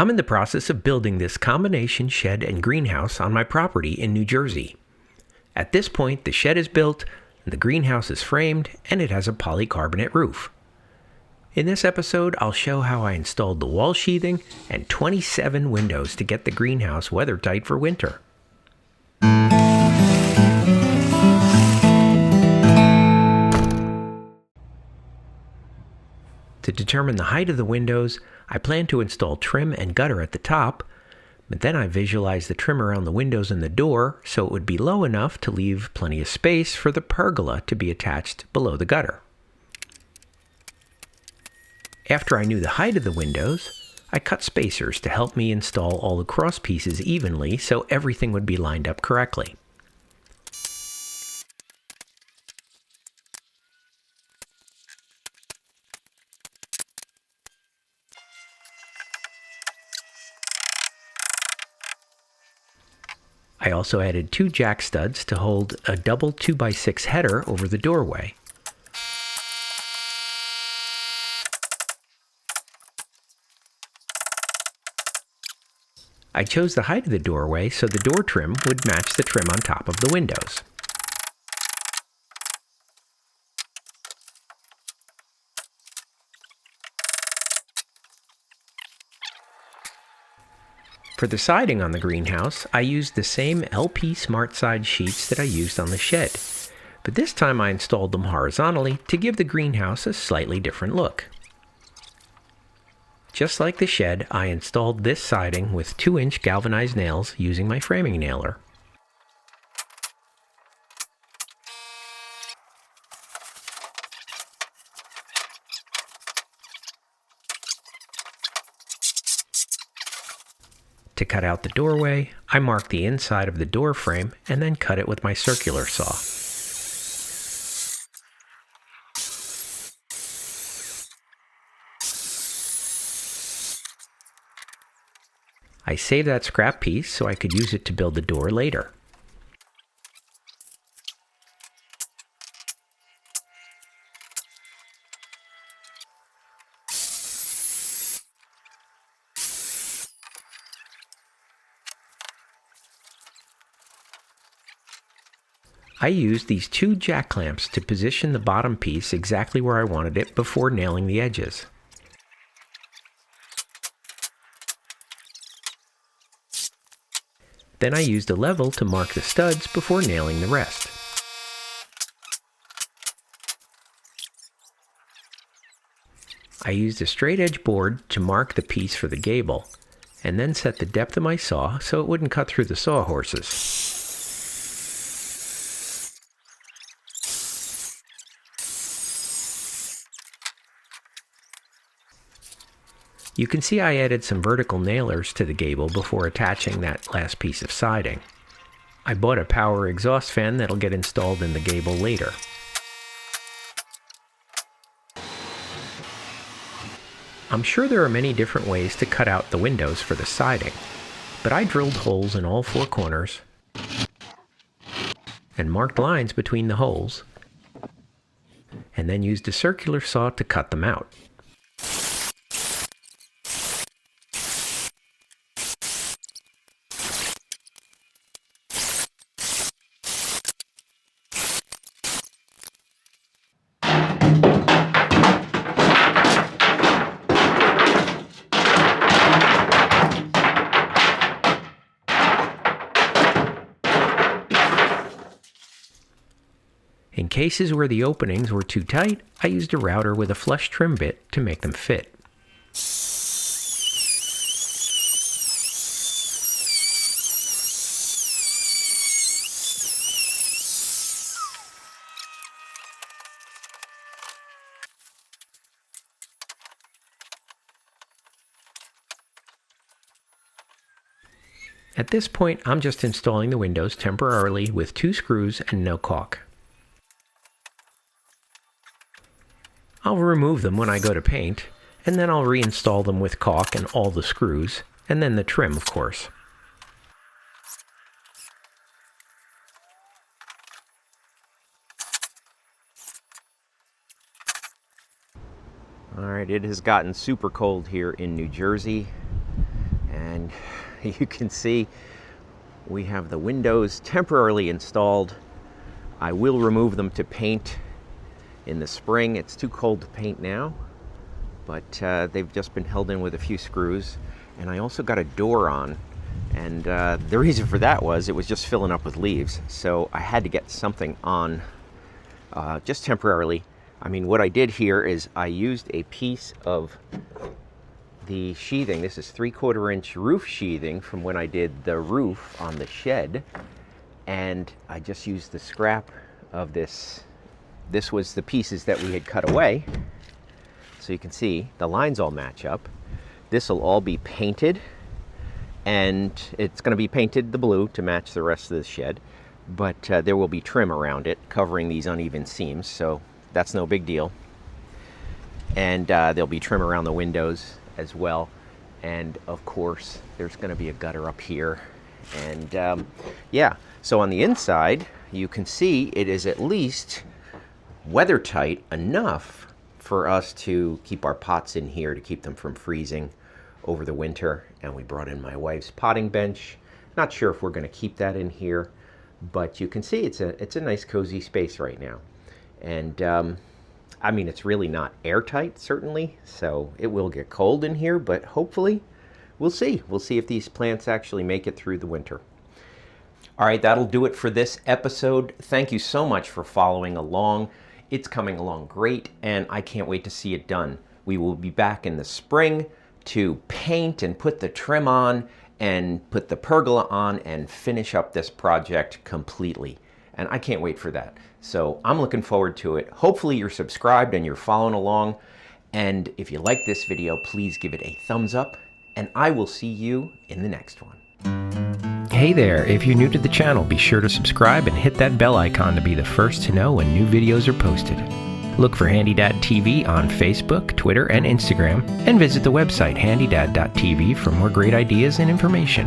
I'm in the process of building this combination shed and greenhouse on my property in New Jersey. At this point, the shed is built, the greenhouse is framed, and it has a polycarbonate roof. In this episode, I'll show how I installed the wall sheathing and 27 windows to get the greenhouse weather-tight for winter. To determine the height of the windows, I plan to install trim and gutter at the top, but then I visualized the trim around the windows and the door so it would be low enough to leave plenty of space for the pergola to be attached below the gutter. After I knew the height of the windows, I cut spacers to help me install all the cross pieces evenly so everything would be lined up correctly. I also added 2 jack studs to hold a double 2x6 header over the doorway. I chose the height of the doorway so the door trim would match the trim on top of the windows. For the siding on the greenhouse, I used the same LP SmartSide sheets that I used on the shed, but this time I installed them horizontally to give the greenhouse a slightly different look. Just like the shed, I installed this siding with 2-inch galvanized nails using my framing nailer. To cut out the doorway, I marked the inside of the door frame and then cut it with my circular saw. I saved that scrap piece so I could use it to build the door later. I used these 2 jack clamps to position the bottom piece exactly where I wanted it before nailing the edges. Then I used a level to mark the studs before nailing the rest. I used a straight edge board to mark the piece for the gable, and then set the depth of my saw so it wouldn't cut through the sawhorses. You can see I added some vertical nailers to the gable before attaching that last piece of siding. I bought a power exhaust fan that'll get installed in the gable later. I'm sure there are many different ways to cut out the windows for the siding, but I drilled holes in all 4 corners and marked lines between the holes, and then used a circular saw to cut them out. In cases where the openings were too tight, I used a router with a flush trim bit to make them fit. At this point, I'm just installing the windows temporarily with 2 screws and no caulk. I'll remove them when I go to paint, and then I'll reinstall them with caulk and all the screws, and then the trim, of course. Alright, it has gotten super cold here in New Jersey. And you can see we have the windows temporarily installed. I will remove them to paint in the spring. It's too cold to paint now, but they've just been held in with a few screws. And I also got a door on, and the reason for that was it was just filling up with leaves, so I had to get something on just temporarily. I mean, what I did here is I used a piece of the sheathing. This is 3/4 inch roof sheathing from when I did the roof on the shed, and I just used the scrap of this. This was the pieces that we had cut away, so you can see the lines all match up. This will all be painted, and it's going to be painted the blue to match the rest of the shed, but there will be trim around it covering these uneven seams, so that's no big deal. And there'll be trim around the windows as well. And of course, there's going to be a gutter up here. And yeah, so on the inside, you can see it is at least weather tight enough for us to keep our pots in here to keep them from freezing over the winter. And we brought in my wife's potting bench. Not sure if we're going to keep that in here, but you can see it's a nice cozy space right now. And I mean, it's really not airtight, certainly, so it will get cold in here, but hopefully we'll see. We'll see if these plants actually make it through the winter. All right, that'll do it for this episode. Thank you so much for following along. It's coming along great, and I can't wait to see it done. We will be back in the spring to paint and put the trim on and put the pergola on and finish up this project completely. And I can't wait for that. So I'm looking forward to it. Hopefully you're subscribed and you're following along. And if you like this video, please give it a thumbs up, and I will see you in the next one. Hey there, if you're new to the channel, be sure to subscribe and hit that bell icon to be the first to know when new videos are posted. Look for HandyDadTV on Facebook, Twitter, and Instagram, and visit the website HandyDad.tv for more great ideas and information.